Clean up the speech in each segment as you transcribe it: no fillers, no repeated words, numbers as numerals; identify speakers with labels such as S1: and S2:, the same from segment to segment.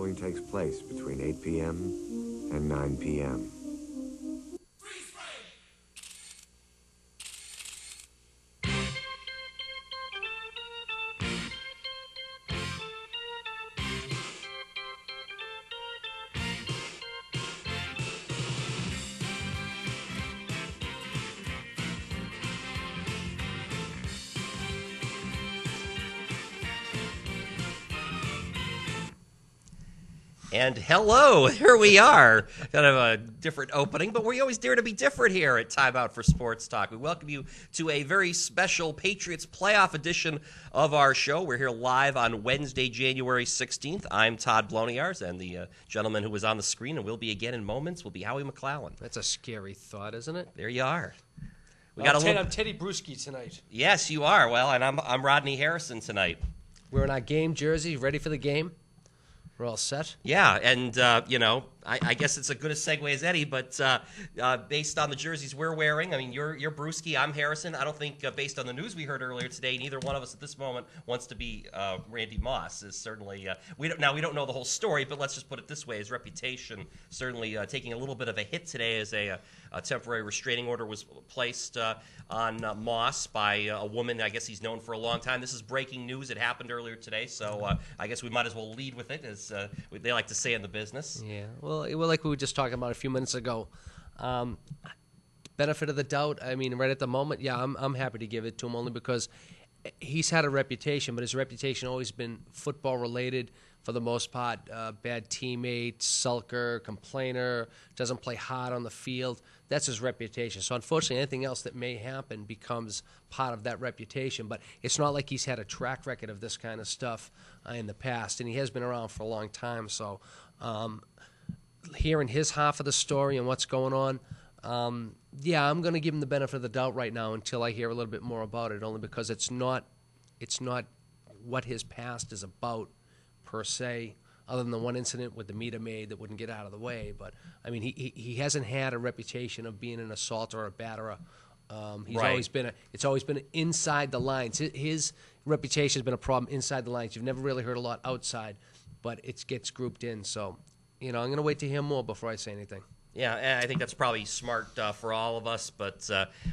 S1: following takes place between 8 p.m. and 9 p.m.
S2: And hello, here we are. Kind of a different opening, but we always dare to be different here at Time Out for Sports Talk. We welcome you to a very special Patriots playoff edition of our show. We're here live on Wednesday, January 16th. I'm Todd Bloniarz, and the gentleman who was on the screen and will be again in moments will be Howie McClallen.
S3: That's a scary thought, isn't it?
S2: There you are.
S3: I'm Teddy Bruschi tonight.
S2: Yes, you are. Well, and I'm Rodney Harrison tonight.
S3: We're in our game jersey, ready for the game. We're all set?
S2: Yeah, and, I guess it's as good a segue as any, but based on the jerseys we're wearing, I mean, you're Bruschi, I'm Harrison. I don't think, based on the news we heard earlier today, neither one of us at this moment wants to be Randy Moss. Is certainly we don't know the whole story, but let's just put it this way: his reputation certainly taking a little bit of a hit today as a temporary restraining order was placed on Moss by a woman. I guess he's known for a long time. This is breaking news. It happened earlier today, so I guess we might as well lead with it, as they like to say in the business.
S3: Yeah. Well, like we were just talking about a few minutes ago, benefit of the doubt. I mean, right at the moment, yeah, I'm happy to give it to him only because he's had a reputation, but his reputation always been football related for the most part. Bad teammate, sulker, complainer, doesn't play hard on the field. That's his reputation. So unfortunately, anything else that may happen becomes part of that reputation. But it's not like he's had a track record of this kind of stuff in the past, and he has been around for a long time. So hearing his half of the story and what's going on, yeah, I'm going to give him the benefit of the doubt right now until I hear a little bit more about it, only because it's not what his past is about per se, other than the one incident with the meter maid that wouldn't get out of the way. But, I mean, he hasn't had a reputation of being an assaulter or a batterer. It's always been inside the lines. His reputation has been a problem inside the lines. You've never really heard a lot outside, but it gets grouped in. So, I'm going to wait to hear more before I say anything.
S2: Yeah, I think that's probably smart for all of us. But,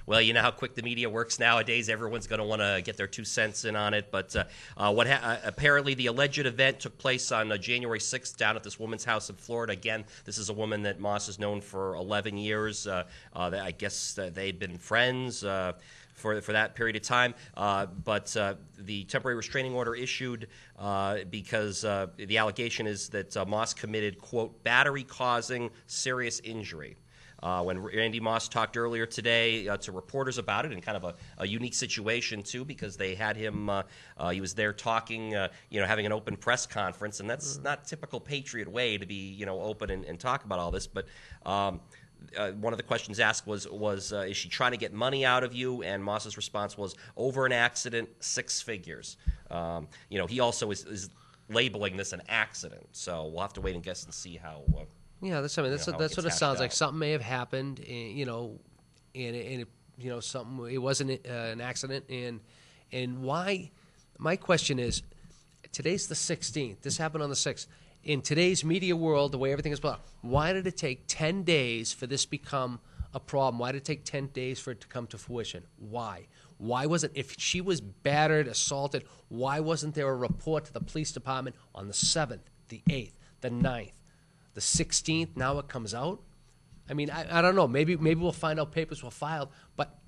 S2: well, you know how quick the media works nowadays. Everyone's going to want to get their 2 cents in on it. But apparently the alleged event took place on January 6th down at this woman's house in Florida. Again, this is a woman that Moss has known for 11 years. I guess they'd been friends for that period of time. But the temporary restraining order issued because the allegation is that Moss committed, quote, battery-causing serious injury. When Randy Moss talked earlier today to reporters about it, in kind of a unique situation, too, because they had him, he was there talking, having an open press conference, and that's not typical Patriot way to be, open and talk about all this. But one of the questions asked was is she trying to get money out of you? And Moss's response was, over an accident, 6 figures. He also is labeling this an accident, so we'll have to wait and guess and see how.
S3: Yeah, that's what it sounds like. Something may have happened, something. It wasn't an accident, and why? My question is, today's the 16th. This happened on the 6th. In today's media world, the way everything is played, why did it take 10 days for this become a problem? Why did it take 10 days for it to come to fruition? Why? Why wasn't, if she was battered, assaulted, why wasn't there a report to the police department on the 7th, the 8th, the 9th, the 16th? Now it comes out? I mean, I don't know. Maybe we'll find out papers were filed, but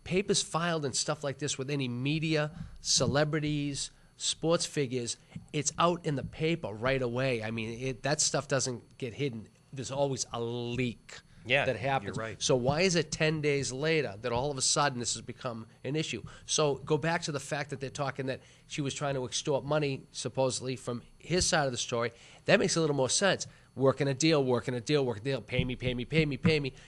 S3: papers filed and stuff like this with any media, celebrities, sports figures, it's out in the paper right away. I mean, that stuff doesn't get hidden. There's always a leak that happens.
S2: You're right.
S3: So why is it 10 days later that all of a sudden this has become an issue? So go back to the fact that they're talking that she was trying to extort money, supposedly, from his side of the story. That makes a little more sense. Working a deal, pay me.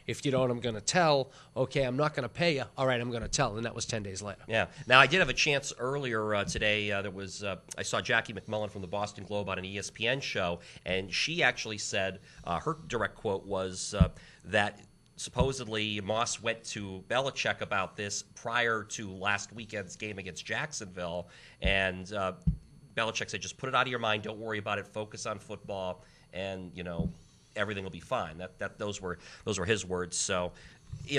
S3: If you don't, I'm going to tell. Okay, I'm not going to pay you. All right, I'm going to tell. And that was 10 days later.
S2: Yeah. Now, I did have a chance earlier today. I saw Jackie McClallen from the Boston Globe on an ESPN show, and she actually said, her direct quote was that supposedly Moss went to Belichick about this prior to last weekend's game against Jacksonville, and Belichick said, just put it out of your mind. Don't worry about it. Focus on football, and everything will be fine. Those were his words. So,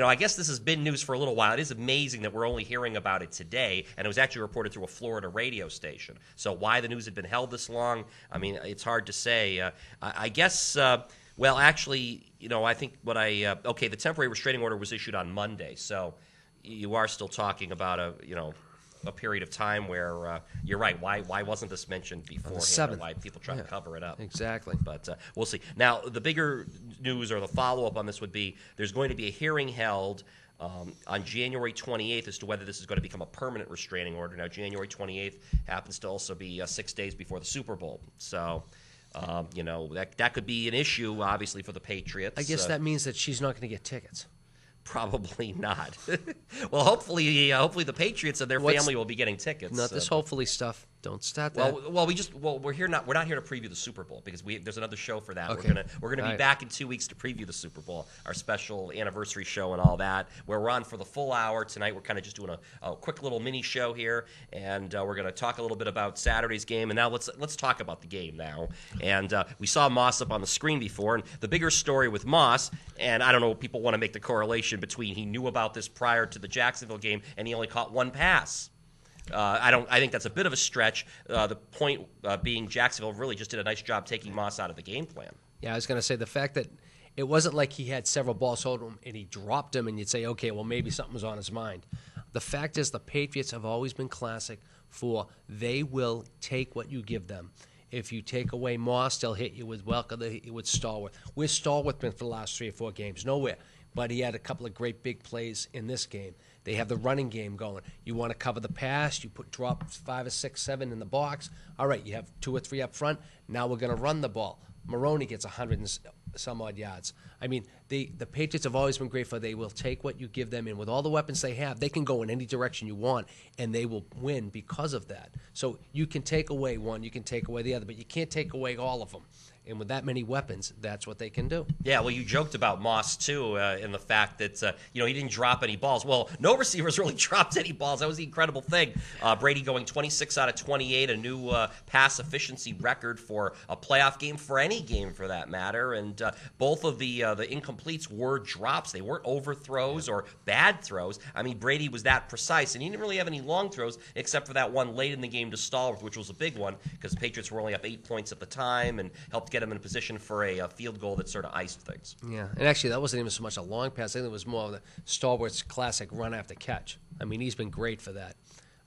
S2: I guess this has been news for a little while. It is amazing that we're only hearing about it today, and it was actually reported through a Florida radio station. So why the news had been held this long, I mean, it's hard to say. I guess, well, actually, I think the temporary restraining order was issued on Monday. So you are still talking about a period of time where you're right. Why wasn't this mentioned beforehand? Why people try to cover it up?
S3: Exactly.
S2: But we'll see. Now, the bigger news or the follow-up on this would be there's going to be a hearing held on January 28th as to whether this is going to become a permanent restraining order. Now, January 28th happens to also be 6 days before the Super Bowl. So, that could be an issue, obviously, for the Patriots.
S3: I guess that means that she's not going to get tickets.
S2: Probably not. Well, hopefully the Patriots and their family will be getting tickets.
S3: Not this hopefully stuff. Don't start that.
S2: We're here we're not here to preview the Super Bowl because there's another show for that.
S3: Okay.
S2: We're gonna be back in 2 weeks to preview the Super Bowl, our special anniversary show and all that. Where we're on for the full hour tonight. We're kind of just doing a quick little mini show here, and we're gonna talk a little bit about Saturday's game. And now let's talk about the game now. And we saw Moss up on the screen before, and the bigger story with Moss, and I don't know, people want to make the correlation between he knew about this prior to the Jacksonville game and he only caught one pass. I think that's a bit of a stretch. The point being Jacksonville really just did a nice job taking Moss out of the game plan.
S3: Yeah, I was going to say the fact that it wasn't like he had several balls hold him and he dropped them and you'd say, okay, well, maybe something was on his mind. The fact is the Patriots have always been classic for they will take what you give them. If you take away Moss, they'll hit you with Welker, they'll hit you with Stallworth. Where's Stallworth been for the last 3 or 4 games? Nowhere. But he had a couple of great big plays in this game. They have the running game going. You want to cover the pass, you drop 5 or 6, 7 in the box. All right, you have 2 or 3 up front. Now we're going to run the ball. Maroney gets 100 and some odd yards. I mean, the Patriots have always been great for they will take what you give them, and with all the weapons they have, they can go in any direction you want, and they will win because of that. So you can take away one, you can take away the other, but you can't take away all of them. And with that many weapons, that's what they can do.
S2: Yeah, well, you joked about Moss, too, in the fact that, he didn't drop any balls. Well, no receivers really dropped any balls. That was the incredible thing. Brady going 26 out of 28, a new pass efficiency record for a playoff game, for any game for that matter. And both of the incompletes were drops. They weren't overthrows or bad throws. I mean, Brady was that precise, and he didn't really have any long throws except for that one late in the game to Stallworth, which was a big one because the Patriots were only up 8 points at the time and helped get him in position for a field goal that sort of iced things.
S3: Yeah, and actually that wasn't even so much a long pass. I think it was more of the Stallworth's classic run after catch. I mean, he's been great for that.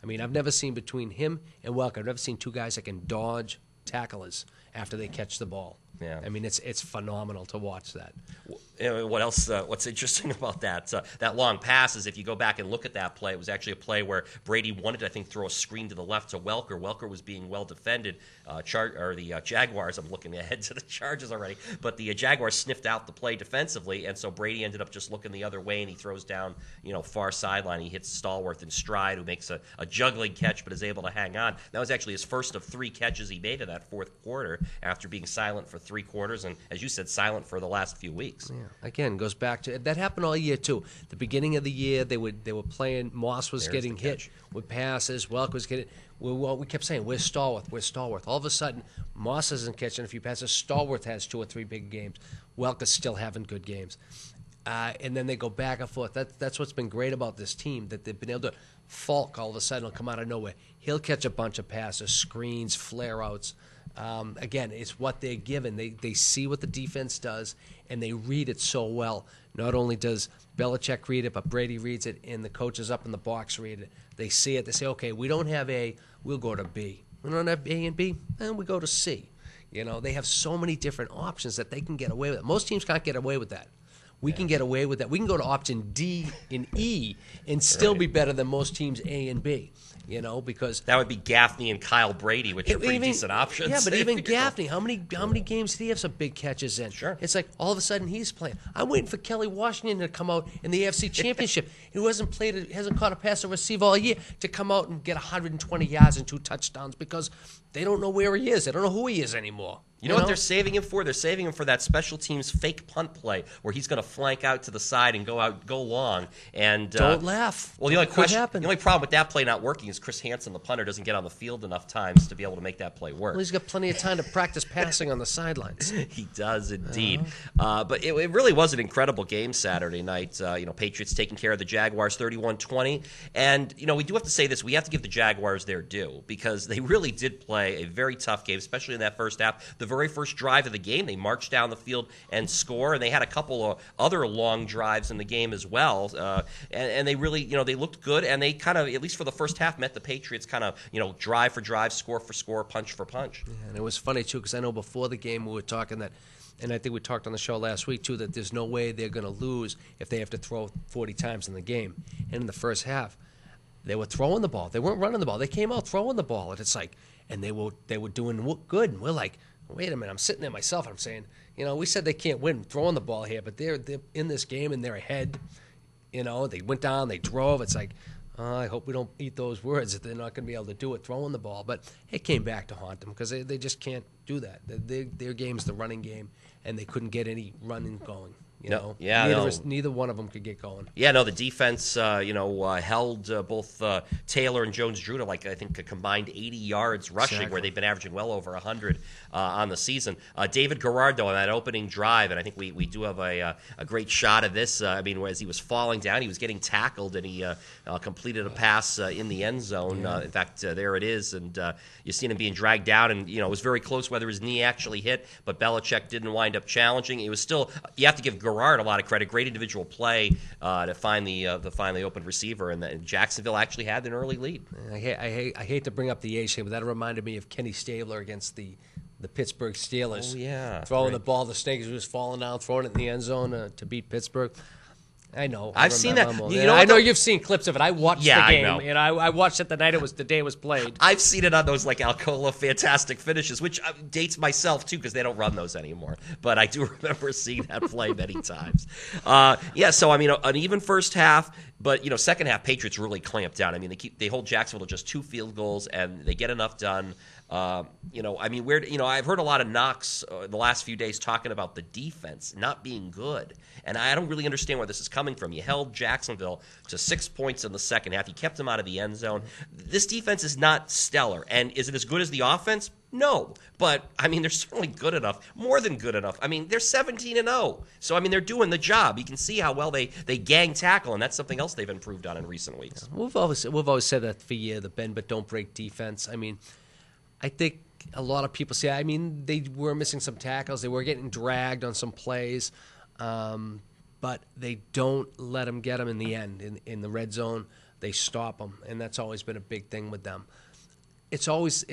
S3: I mean, I've never seen between him and Welker, I've never seen 2 guys that can dodge tacklers after they catch the ball.
S2: Yeah.
S3: I mean, it's phenomenal to watch that.
S2: What else? What's interesting about that long pass is if you go back and look at that play, it was actually a play where Brady wanted to, I think, throw a screen to the left to Welker. Welker was being well defended. The Jaguars, I'm looking ahead to the Chargers already, but the Jaguars sniffed out the play defensively, and so Brady ended up just looking the other way, and he throws down, far sideline. He hits Stallworth in stride, who makes a juggling catch but is able to hang on. That was actually his first of 3 catches he made in that fourth quarter after being silent for 3 quarters, and as you said, silent for the last few weeks.
S3: Yeah. Again, goes back to that happened all year too. The beginning of the year, they were playing. Moss was getting hit with passes. Welk was getting. We kept saying, "Where's Stallworth? Where's Stallworth?" All of a sudden, Moss isn't catching a few passes. Stallworth has 2 or 3 big games. Welk is still having good games, and then they go back and forth. That's what's been great about this team, that they've been able to. Falk all of a sudden will come out of nowhere. He'll catch a bunch of passes, screens, flare outs. Again, it's what they're given. They see what the defense does, and they read it so well. Not only does Belichick read it, but Brady reads it, and the coaches up in the box read it. They see it. They say, okay, we don't have A, we'll go to B. We don't have A and B, and we go to C. They have so many different options that they can get away with it. Most teams can't get away with that. We can get away with that. We can go to option D and E and still be better than most teams A and B, because
S2: that would be Gaffney and Kyle Brady, which are pretty decent options.
S3: Yeah, but even Gaffney, how many games did he have some big catches in?
S2: Sure.
S3: It's like all of a sudden he's playing. I'm waiting for Kelly Washington to come out in the AFC Championship. He hasn't caught a pass or receive all year to come out and get 120 yards and 2 touchdowns because they don't know where he is. They don't know who he is anymore.
S2: You know what they're saving him for? They're saving him for that special teams fake punt play where he's going to flank out to the side and go long. And
S3: don't laugh.
S2: Well, the only problem with that play not working is Chris Hansen, the punter, doesn't get on the field enough times to be able to make that play work.
S3: Well, he's got plenty of time to practice passing on the sidelines.
S2: He does indeed. But it really was an incredible game Saturday night. Patriots taking care of the Jaguars 31-20. And, we do have to say this. We have to give the Jaguars their due because they really did play a very tough game, especially in that first half. The very first drive of the game, they marched down the field and score, and they had a couple of other long drives in the game as well. And they really, they looked good, and they kind of, at least for the first half, met the Patriots kind of, drive for drive, score for score, punch for punch.
S3: Yeah, and it was funny, too, because I know before the game we were talking that, and I think we talked on the show last week, too, that there's no way they're going to lose if they have to throw 40 times in the game. And in the first half, they were throwing the ball. They weren't running the ball. They came out throwing the ball, and it's like, and they were doing good. And we're like, wait a minute, I'm sitting there myself, and I'm saying, we said they can't win throwing the ball here, but they're in this game, and they're ahead. They went down, they drove. It's like, I hope we don't eat those words that they're not going to be able to do it throwing the ball. But it came back to haunt them because they just can't do that. Their game's the running game, and they couldn't get any running going. Neither one of them could get going.
S2: Yeah, no, the defense, held both Taylor and Jones-Drew to I think a combined 80 yards rushing, where they've been averaging well over 100 on the season. David Garrard, on that opening drive, and I think we do have a great shot of this. As he was falling down, he was getting tackled, and he completed a pass in the end zone. In fact, there it is, and you seen him being dragged down, and it was very close whether his knee actually hit, but Belichick didn't wind up challenging. It was still, you have to give Garrard a lot of credit. Great individual play to find the finally open receiver, and Jacksonville actually had an early lead.
S3: I hate to bring up the age thing, but that reminded me of Kenny Stabler against the Pittsburgh Steelers.
S2: Oh, yeah.
S3: Throwing the ball, the Snakes was falling down, throwing it in the end zone to beat Pittsburgh. I know.
S2: I've seen that.
S3: I know you've seen clips of it. I watched the game. I watched it the day it was played.
S2: I've seen it on those Alcoa fantastic finishes, which dates myself too because they don't run those anymore. But I do remember seeing that play many times. So an even first half, but second half Patriots really clamped down. They hold Jacksonville to just 2 field goals and they get enough done. I've heard a lot of knocks the last few days talking about the defense not being good, and I don't really understand where this is coming from. You held Jacksonville to 6 points in the second half. You kept them out of the end zone. This defense is not stellar, and is it as good as the offense? No, but they're certainly good enough, more than good enough. They're 17-0, so they're doing the job. You can see how well they gang tackle, and that's something else they've improved on in recent weeks.
S3: We've always said that for years, the bend but don't break defense. I think a lot of people say, they were missing some tackles. They were getting dragged on some plays, but they don't let them get them in the end. In the red zone, they stop them, and that's always been a big thing with them. It's always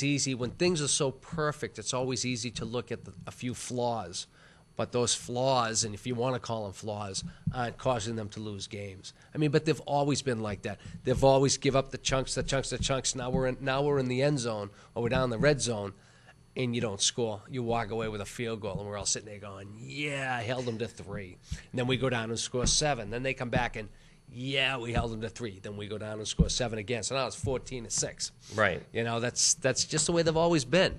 S3: easy. When things are so perfect, it's always easy to look at a few flaws. But those flaws, and if you want to call them flaws, aren't causing them to lose games. But they've always been like that. They've always give up the chunks. Now we're in the end zone, or we're down in the red zone, and you don't score. You walk away with a field goal, and we're all sitting there going, "Yeah, I held them to 3." And then we go down and score 7. Then they come back and, "Yeah, we held them to 3." Then we go down and score 7 again. So now it's 14-6.
S2: Right.
S3: That's just the way they've always been.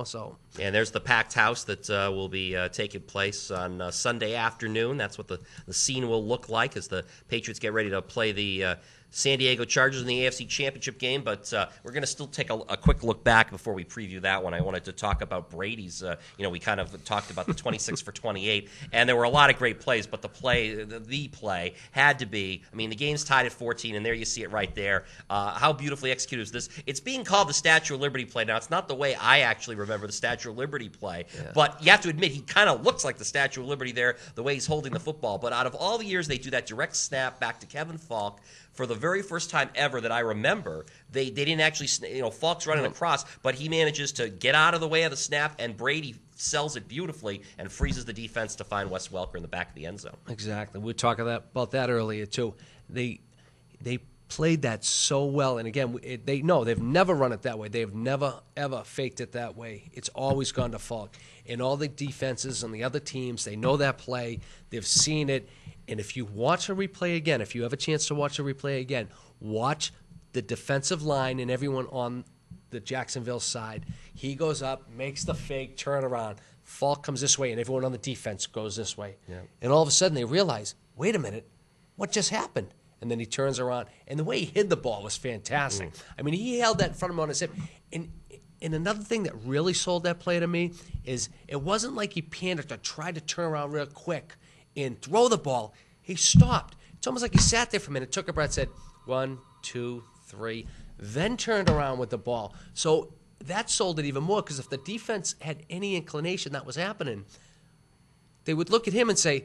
S3: So.
S2: And there's the packed house that will be taking place on Sunday afternoon. That's what the scene will look like as the Patriots get ready to play the San Diego Chargers in the AFC Championship game. But we're going to still take a quick look back before we preview that one. I wanted to talk about Brady's. We kind of talked about the 26 for 28, and there were a lot of great plays. But the play had to be. The game's tied at 14, and there you see it right there. How beautifully executed is this? It's being called the Statue of Liberty play. Now, it's not the way I actually remember the Statue of Liberty play, but you have to admit he kind of looks like the Statue of Liberty there, the way he's holding the football. But out of all the years they do that direct snap back to Kevin Falk, for the very first time ever that I remember, they didn't actually, Falk's running across, but he manages to get out of the way of the snap, and Brady sells it beautifully and freezes the defense to find Wes Welker in the back of the end zone.
S3: Exactly. We were talking about that earlier, too. They played that so well, and again, they've never run it that way. They've never, ever faked it that way. It's always gone to Falk. And all the defenses and the other teams, they know that play. They've seen it. And if you watch a replay again, if you have a chance to watch a replay again, watch the defensive line and everyone on the Jacksonville side. He goes up, makes the fake, turn around. Falk comes this way, and everyone on the defense goes this way. Yeah. And all of a sudden they realize, wait a minute, what just happened? And then he turns around, and the way he hid the ball was fantastic. I mean, he held that in front of him on his hip. And another thing that really sold that play to me is it wasn't like he panicked or tried to turn around real quick and throw the ball. He stopped. It's almost like he sat there for a minute, took a breath, said 1, 2, 3, then turned around with the ball. So that sold it even more, because if the defense had any inclination that was happening, they would look at him and say,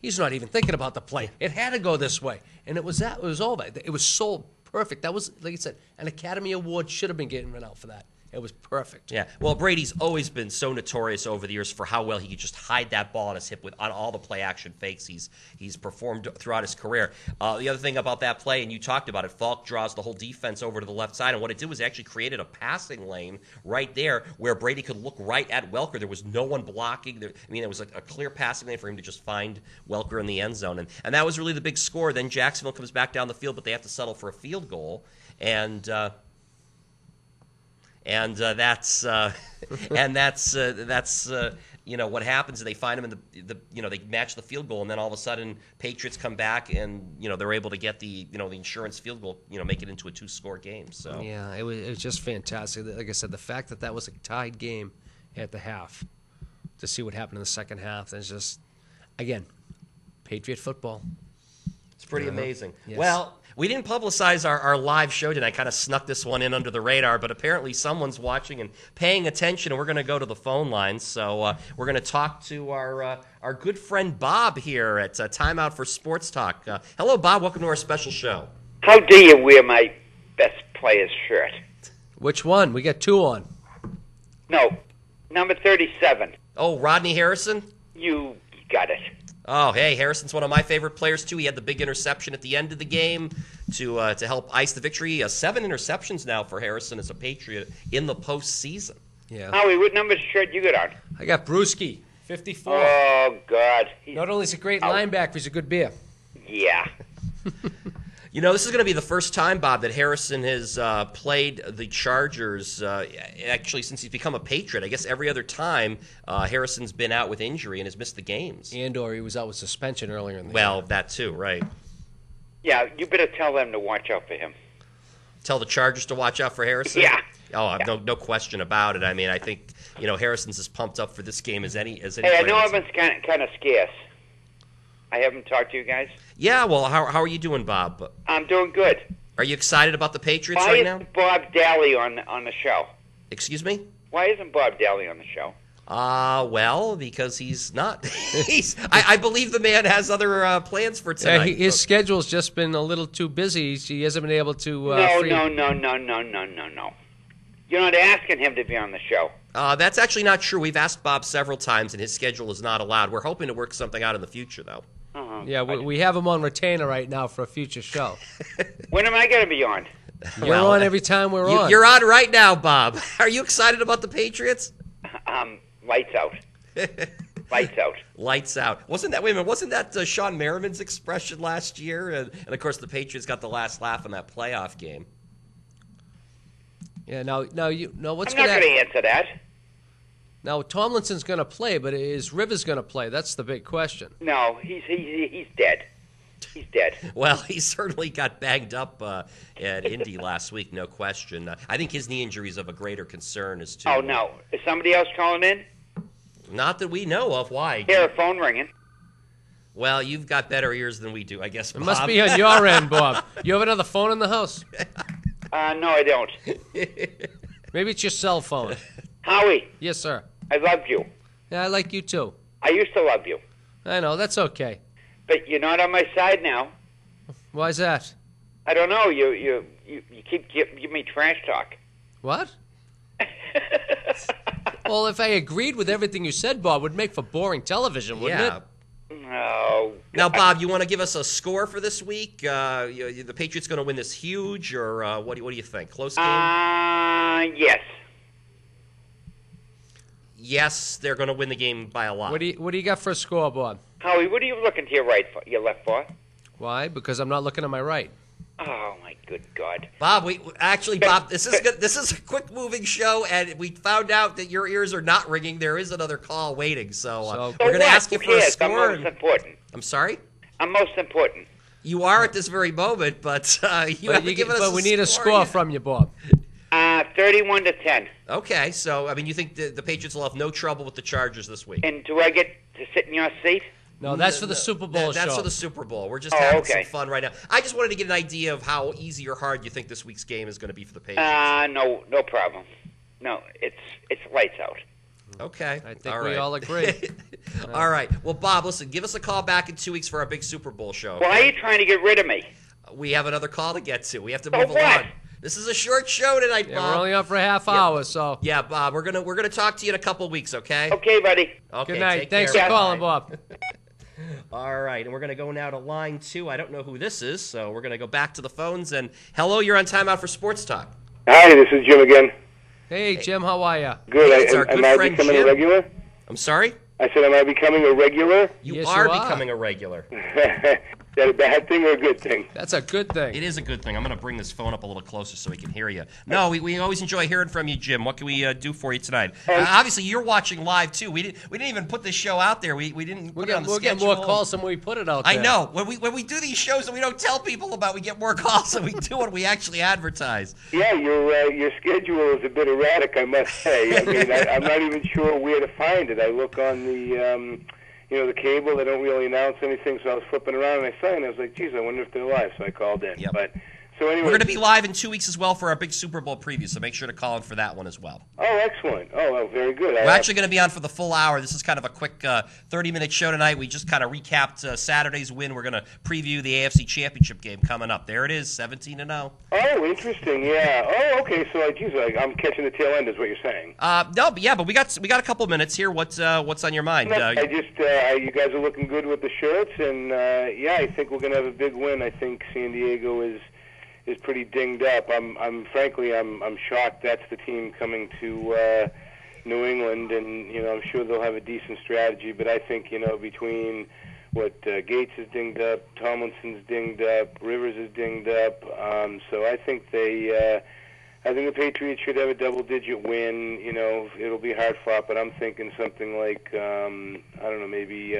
S3: he's not even thinking about the play. It had to go this way. And it was that. It was over. It was so perfect. That was, like I said, an Academy Award should have been given out for that. It was perfect.
S2: Yeah. Well, Brady's always been so notorious over the years for how well he could just hide that ball on his hip on all the play-action fakes he's performed throughout his career. The other thing about that play, and you talked about it, Falk draws the whole defense over to the left side, and what it did was actually created a passing lane right there where Brady could look right at Welker. There was no one blocking. It was a clear passing lane for him to just find Welker in the end zone, and that was really the big score. Then Jacksonville comes back down the field, but they have to settle for a field goal, and that's what happens is they find him in they match the field goal, and then all of a sudden Patriots come back and they're able to get the insurance field goal, make it into a 2-score game. So
S3: yeah, it was just fantastic. Like I said, the fact that was a tied game at the half, to see what happened in the second half, is just, again, Patriot football.
S2: It's pretty amazing.
S3: Yes.
S2: Well, we didn't publicize our live show tonight. I kind of snuck this one in under the radar, but apparently someone's watching and paying attention, and we're going to go to the phone lines. So we're going to talk to our good friend Bob here at Timeout for Sports Talk. Hello, Bob. Welcome to our special show.
S4: How dare you wear my best player's shirt?
S3: Which one? We got 2 on.
S4: No, number 37.
S2: Oh, Rodney Harrison?
S4: You got it.
S2: Oh, hey, Harrison's one of my favorite players, too. He had the big interception at the end of the game to help ice the victory. 7 interceptions now for Harrison as a Patriot in the postseason.
S3: Yeah.
S4: Howie, what number shirt you got on?
S3: I got Brewski, 54.
S4: Oh, God.
S3: Not only is he a great linebacker, he's a good beer.
S4: Yeah.
S2: This is going to be the first time, Bob, that Harrison has played the Chargers, actually, since he's become a Patriot. I guess every other time Harrison's been out with injury and has missed the games.
S3: Or he was out with suspension earlier in the
S2: year.
S3: Well,
S2: that too, right.
S4: Yeah, you better tell them to watch out for him.
S2: Tell the Chargers to watch out for Harrison?
S4: Yeah.
S2: Oh, yeah. No question about it. I mean, I think, Harrison's as pumped up for this game as any
S4: Hey, I know I've been kind of scarce. I haven't talked to you guys.
S2: Yeah, well, how are you doing, Bob?
S4: I'm doing good.
S2: Are you excited about the Patriots
S4: right now?
S2: Why isn't
S4: Bob Daly on the show?
S2: Excuse me?
S4: Why isn't Bob Daly on the show?
S2: Well, because he's not. I believe the man has other plans for tonight.
S3: Yeah, his schedule's just been a little too busy. He hasn't been able to.
S4: No. You're not asking him to be on the show.
S2: That's actually not true. We've asked Bob several times, and his schedule is not allowed. We're hoping to work something out in the future, though.
S4: Uh-huh.
S3: Yeah, we have him on retainer right now for a future show.
S4: When am I going to be on?
S3: You're on every time we're on.
S2: You're on right now, Bob. Are you excited about the Patriots?
S4: Lights out. Lights out.
S2: Lights out. Wasn't that Sean Merriman's expression last year? And of course, the Patriots got the last laugh in that playoff game.
S3: Yeah. Now, what's
S4: I'm not going to answer that.
S3: Now, Tomlinson's going to play, but is Rivers going to play? That's the big question.
S4: No, he's dead. He's dead.
S2: Well, he certainly got banged up at Indy last week, no question. I think his knee injury is of a greater concern as to...
S4: Oh, no. Is somebody else calling in?
S2: Not that we know of. Why?
S4: Hear a phone ringing.
S2: Well, you've got better ears than we do, I guess, Bob.
S3: It must be on your end, Bob. You have another phone in the house?
S4: No, I don't.
S3: Maybe it's your cell phone.
S4: Howie.
S3: Yes, sir.
S4: I loved you.
S3: Yeah, I like you, too.
S4: I used to love you.
S3: I know. That's okay.
S4: But you're not on my side now.
S3: Why is that?
S4: I don't know. You keep giving me trash talk.
S3: What? Well, if I agreed with everything you said, Bob, it would make for boring television, wouldn't it?
S4: No.
S2: Now, Bob, you want to give us a score for this week? The Patriots going to win this huge, or what do you think? Close game?
S4: Yes.
S2: Yes, they're going to win the game by a lot.
S3: What do you got for a score, Bob?
S4: Howie, what are you looking to your left for?
S3: Why? Because I'm not looking to my right.
S4: Oh, my good God.
S2: Bob, Bob, this is good. This is a quick moving show, and we found out that your ears are not ringing. There is another call waiting, so we're going to ask you for a score.
S4: I'm most important.
S2: I'm sorry?
S4: I'm most important.
S2: You are at this very moment, but you haven't given us
S3: But we need a score
S2: yet.
S3: from you, Bob.
S4: 31-10.
S2: Okay, so, I mean, you think the Patriots will have no trouble with the Chargers this week?
S4: And do I get to sit in your seat?
S3: No, that's for the Super Bowl show.
S2: That's for the Super Bowl. We're just having some fun right now. I just wanted to get an idea of how easy or hard you think this week's game is going to be for the Patriots.
S4: No problem. No, it's lights out.
S2: Okay.
S3: I think we all agree.
S2: All right. Well, Bob, listen, give us a call back in 2 weeks for our big Super Bowl show.
S4: Why are you trying to get rid of me?
S2: We have another call to get to. We have to move along. This is a short show tonight, Bob.
S3: We're only on for a half hour, so.
S2: Yeah, Bob, we're gonna talk to you in a couple of weeks, okay?
S4: Okay, buddy.
S2: Okay.
S3: Good night.
S2: Take
S3: Thanks
S2: care.
S3: for calling, Bob.
S2: All right, and we're going to go now to line 2. I don't know who this is, so we're going to go back to the phones. And hello, you're on Timeout for Sports Talk.
S5: Hi, this is Jim again.
S3: Hey, Jim, how are you?
S5: Good.
S2: It's our good
S5: am I
S2: friend
S5: becoming
S2: Jim.
S5: a regular?
S2: I'm sorry?
S5: I said, am I becoming a regular?
S2: You
S3: Yes,
S2: are
S3: you are.
S2: becoming a regular.
S5: Is that a bad thing or a good thing?
S3: That's a good thing.
S2: It is a good thing. I'm going to bring this phone up a little closer so we can hear you. No, we always enjoy hearing from you, Jim. What can we do for you tonight? Obviously, you're watching live, too. We didn't even put this show out there. We didn't put it on the
S3: We'll get
S2: schedule.
S3: more calls than we put it out there.
S2: I know. When we do these shows that we don't tell people about, we get more calls than we do when we actually advertise.
S5: Yeah, your schedule is a bit erratic, I must say. I mean, I'm not even sure where to find it. I look on the the cable. They don't really announce anything, so I was flipping around and I saw it, and I was like, geez, I wonder if they're live, so I called in.
S2: Yep.
S5: But so anyway,
S2: We're going to be live in 2 weeks as well for our big Super Bowl preview, so make sure to call in for that one as well.
S5: Oh, excellent. Oh, well, very good.
S2: We're actually going to be on for the full hour. This is kind of a quick 30-minute show tonight. We just kind of recapped Saturday's win. We're going to preview the AFC Championship game coming up. There it is, 17-0.
S5: Oh, interesting. Yeah. Oh, okay. So, I'm catching the tail end, is what you're saying.
S2: But we got a couple minutes here. What's on your mind?
S5: You guys are looking good with the shirts, and I think we're going to have a big win. I think San Diego is pretty dinged up. I'm frankly shocked that's the team coming to New England, and I'm sure they'll have a decent strategy. But I think between what Gates is dinged up, Tomlinson's dinged up, Rivers is dinged up. So I think the Patriots should have a double-digit win. It'll be hard fought, but I'm thinking something like I don't know, maybe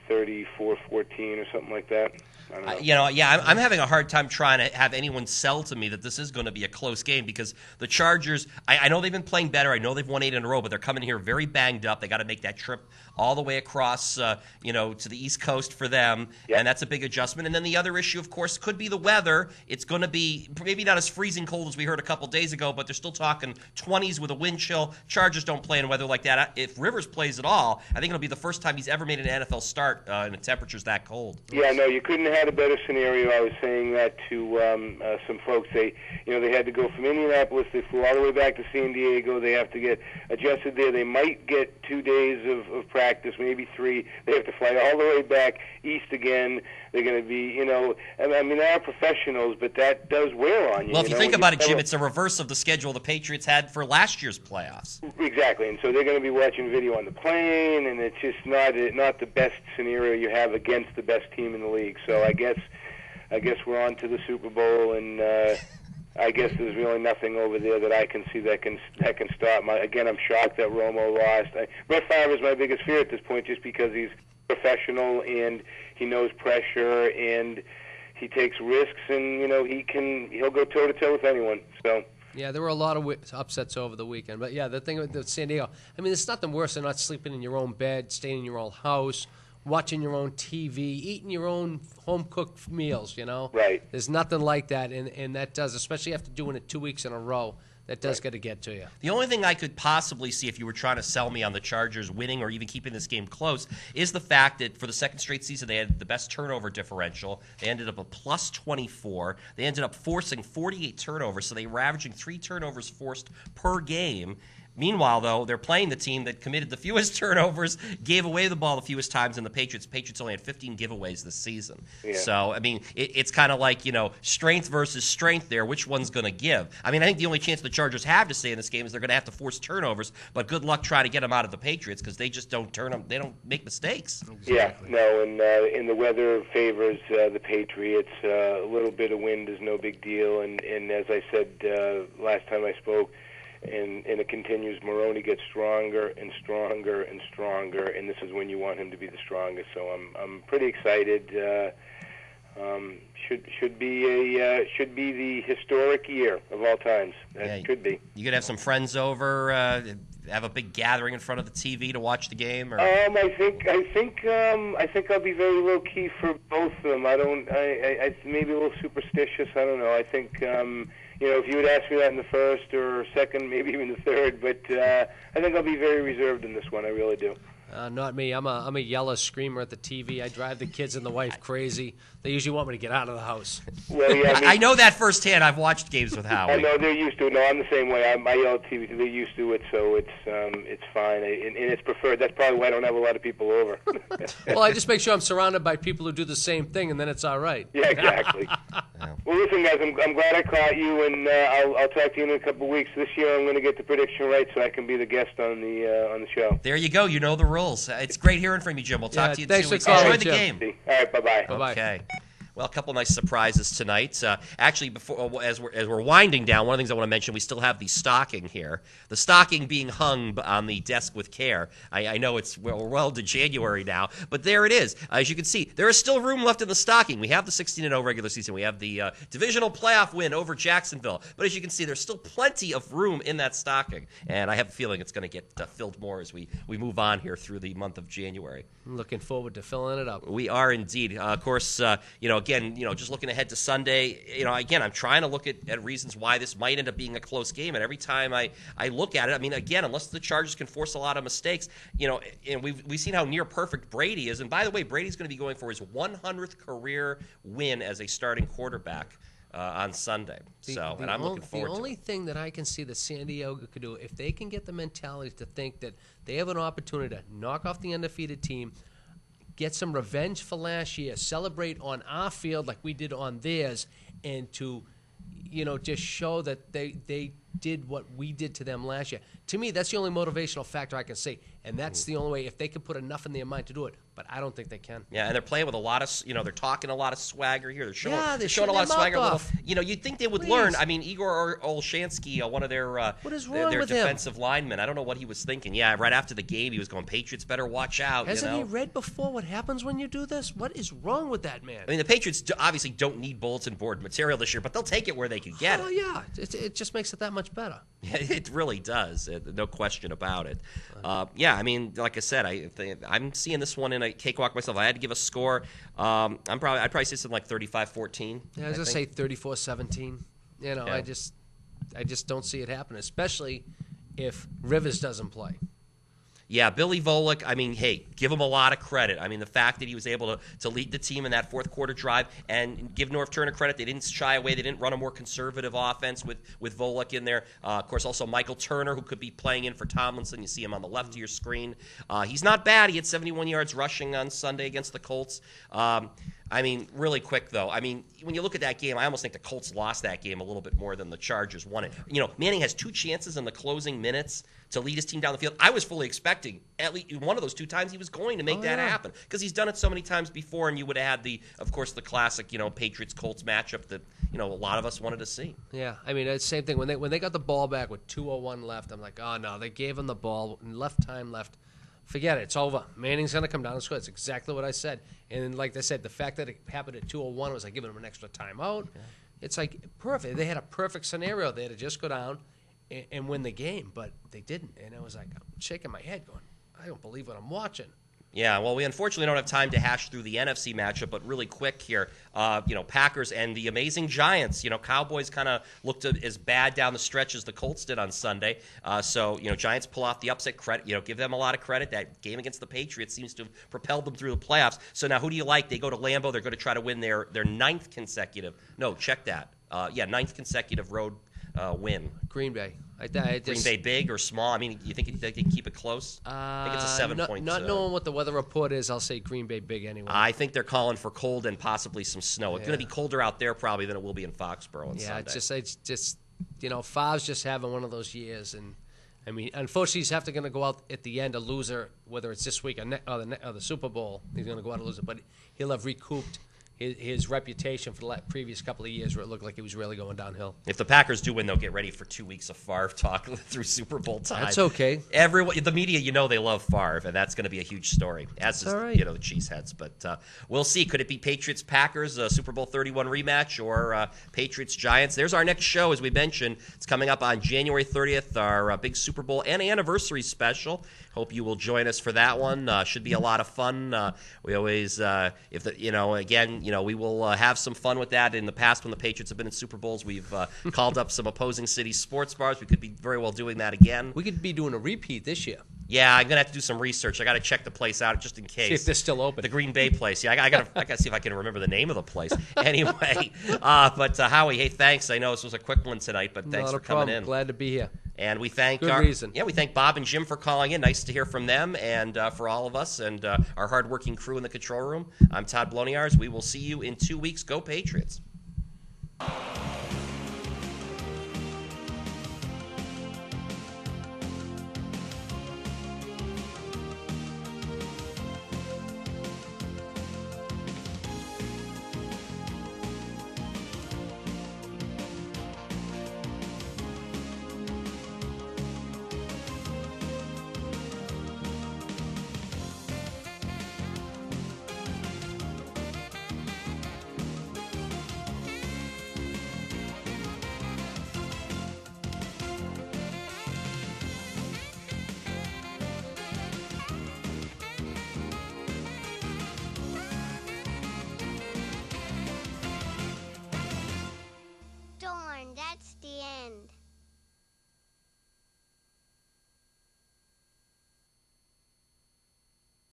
S5: 34-14 or something like that. I don't know.
S2: I'm having a hard time trying to have anyone sell to me that this is going to be a close game because the Chargers, I know they've been playing better. I know they've won 8 in a row, but they're coming here very banged up. They got to make that trip all the way across, to the East Coast for them, and that's a big adjustment. And then the other issue, of course, could be the weather. It's going to be maybe not as freezing cold as we heard a couple days ago, but they're still talking 20s with a wind chill. Chargers don't play in weather like that. If Rivers plays at all, I think it'll be the first time he's ever made an NFL start in the temperatures that cold.
S5: Yeah, no, you couldn't have had a better scenario. I was saying that to some folks. They had to go from Indianapolis. They flew all the way back to San Diego. They have to get adjusted there. They might get 2 days of practice, maybe 3. They have to fly all the way back east again. They're going to be, I mean, they are professionals, but that does wear on you.
S2: Well, if you think about it, Jim, it's a reverse of the schedule the Patriots had for last year's playoffs.
S5: Exactly, and so they're going to be watching video on the plane, and it's just not the best scenario you have against the best team in the league. So I guess we're on to the Super Bowl, and I guess there's really nothing over there that I can see that can stop. I'm shocked that Romo lost. Brett Favre is my biggest fear at this point, just because he's professional and he knows pressure and he takes risks, and he'll go toe to toe with anyone. So.
S3: Yeah, there were a lot of upsets over the weekend. But, yeah, the thing with San Diego, I mean, there's nothing worse than not sleeping in your own bed, staying in your own house, watching your own TV, eating your own home-cooked meals,
S5: Right.
S3: There's nothing like that, and that does, especially after doing it 2 weeks in a row, that does got to get to you.
S2: The only thing I could possibly see if you were trying to sell me on the Chargers winning or even keeping this game close is the fact that for the second straight season they had the best turnover differential. They ended up a plus 24. They ended up forcing 48 turnovers, so they were averaging 3 turnovers forced per game. Meanwhile, though, they're playing the team that committed the fewest turnovers, gave away the ball the fewest times in the Patriots. Patriots only had 15 giveaways this season. Yeah. So, I mean, it's kind of like, strength versus strength there. Which one's going to give? I mean, I think the only chance the Chargers have to stay in this game is they're going to have to force turnovers, but good luck trying to get them out of the Patriots because they just don't turn them. They don't make mistakes.
S5: Exactly. Yeah, no, and the weather favors the Patriots. A little bit of wind is no big deal, and as I said last time I spoke, and it continues. Maroney gets stronger and stronger and stronger, and this is when you want him to be the strongest. So I'm pretty excited. Should be the historic year of all times. Could be.
S2: You could have some friends over, have a big gathering in front of the TV to watch the game. Or
S5: I think I'll be very low key for both of them. I maybe a little superstitious. I don't know. I think. If you would ask me that in the first or second, maybe even the third, but I think I'll be very reserved in this one. I really do.
S3: Not me. I'm a yellow screamer at the TV. I drive the kids and the wife crazy. They usually want me to get out of the house.
S5: Well, yeah,
S2: I know that firsthand. I've watched games with Howie.
S5: I know they're used to it. No, I'm the same way. I yell at TV. They're used to it, so it's fine, and it's preferred. That's probably why I don't have a lot of people over.
S3: Well, I just make sure I'm surrounded by people who do the same thing, and then it's all right.
S5: Yeah, exactly. Well, listen, guys, I'm glad I caught you, and I'll talk to you in a couple of weeks. This year, I'm going to get the prediction right, so I can be the guest on the show.
S2: There you go. You know the rules. It's great hearing from you, Jim. We'll talk to you in 2 weeks.
S3: Enjoy
S2: the game.
S5: All right, bye-bye.
S3: Bye-bye.
S2: Okay. Well, a couple nice surprises tonight. Actually, before as we're winding down, one of the things I want to mention, we still have the stocking here. The stocking being hung on the desk with care. I know we're well into January now, but there it is. As you can see, there is still room left in the stocking. We have the 16-0 regular season. We have the divisional playoff win over Jacksonville. But as you can see, there's still plenty of room in that stocking, and I have a feeling it's going to get filled more as we move on here through the month of January.
S3: I'm looking forward to filling it up.
S2: We are indeed. Of course, again, just looking ahead to Sunday, again, I'm trying to look at reasons why this might end up being a close game. And every time I look at it, I mean, again, unless the Chargers can force a lot of mistakes, and we've seen how near perfect Brady is. And by the way, Brady's going to be going for his 100th career win as a starting quarterback on Sunday. And I'm looking forward to it.
S3: The only thing that I can see that San Diego could do, if they can get the mentality to think that they have an opportunity to knock off the undefeated team, get some revenge for last year, celebrate on our field like we did on theirs, and to, just show that they did what we did to them last year. To me, that's the only motivational factor I can see, and that's the only way, if they can put enough in their mind to do it. But I don't think they can.
S2: Yeah, and they're playing with a lot of, they're talking a lot of swagger here. They're showing a lot of swagger. You'd think they would learn. I mean, Igor Olshansky, one of their defensive linemen, I don't know what he was thinking. Yeah, right after the game, he was going, Patriots better watch out.
S3: Hasn't he read before what happens when you do this? What is wrong with that man?
S2: I mean, the Patriots obviously don't need bulletin board material this year, but they'll take it where they can get it.
S3: Oh, yeah. It just makes it that much better.
S2: Yeah, it really does. No question about it. I mean, like I said, I'm seeing this one in a cakewalk myself. I had to give a score. I'd probably say something like 35-14.
S3: Yeah, I was going to say 34-17. I just don't see it happen, especially if Rivers doesn't play.
S2: Yeah, Billy Volek, I mean, hey, give him a lot of credit. I mean, the fact that he was able to lead the team in that fourth quarter drive, and give North Turner credit, they didn't shy away. They didn't run a more conservative offense with Volek in there. Of course, also Michael Turner, who could be playing in for Tomlinson. You see him on the left of your screen. He's not bad. He had 71 yards rushing on Sunday against the Colts. I mean, really quick, though. I mean, when you look at that game, I almost think the Colts lost that game a little bit more than the Chargers won it. Manning has 2 chances in the closing minutes to lead his team down the field. I was fully expecting at least one of those 2 times he was going to make that happen, because he's done it so many times before, and you would have had of course, the classic, Patriots-Colts matchup that, a lot of us wanted to see.
S3: Yeah, I mean, it's the same thing. When they got the ball back with 2:01 left, I'm like, oh, no, they gave him the ball, left time left. Forget it. It's over. Manning's going to come down and score. That's exactly what I said. And like I said, the fact that it happened at 2:01 was like giving them an extra timeout. Yeah. It's like perfect. They had a perfect scenario there to just go down and win the game, but they didn't. And I was like, I'm shaking my head going, I don't believe what I'm watching.
S2: Yeah, well, we unfortunately don't have time to hash through the NFC matchup, but really quick here, Packers and the amazing Giants. Cowboys kind of looked as bad down the stretch as the Colts did on Sunday. Giants pull off the upset. Credit, give them a lot of credit. That game against the Patriots seems to have propelled them through the playoffs. So now, who do you like? They go to Lambeau. They're going to try to win their 9th consecutive. No, check that. 9th consecutive road win?
S3: Green Bay.
S2: Green Bay big or small? I mean, you think they can keep it close? I think it's a 7-point.
S3: Not knowing what the weather report is, I'll say Green Bay big anyway.
S2: I think they're calling for cold and possibly some snow. It's going to be colder out there probably than it will be in Foxborough on Sunday.
S3: It's just Favre's just having one of those years, and I mean, unfortunately, he's going to go out at the end a loser, whether it's this week or the Super Bowl. He's going to go out a loser, but he'll have recouped his reputation for the previous couple of years where it looked like he was really going downhill.
S2: If the Packers do win, they'll get ready for 2 weeks of Favre talk through Super Bowl time.
S3: That's okay.
S2: Everyone, the media, they love Favre, and that's going to be a huge story, as is,
S3: right.
S2: The Cheeseheads. But we'll see. Could it be Patriots-Packers, Super Bowl 31 rematch, or Patriots-Giants? There's our next show, as we mentioned. It's coming up on January 30th, our big Super Bowl and anniversary special. Hope you will join us for that one. Should be a lot of fun. We always, we will have some fun with that. In the past, when the Patriots have been in Super Bowls, we've called up some opposing city sports bars. We could be very well doing that again.
S3: We could be doing a repeat this year.
S2: Yeah, I'm gonna have to do some research. I got to check the place out just in case.
S3: See if they're still open.
S2: The Green Bay place. Yeah, I got to see if I can remember the name of the place. Anyway, but Howie, hey, thanks. I know this was a quick one tonight, but thanks for coming in.
S3: Glad to be here.
S2: And we thank
S3: we
S2: thank Bob and Jim for calling in. Nice to hear from them, and for all of us and our hardworking crew in the control room. I'm Todd Bloniarz. We will see you in 2 weeks. Go Patriots!
S6: Darn, that's the end.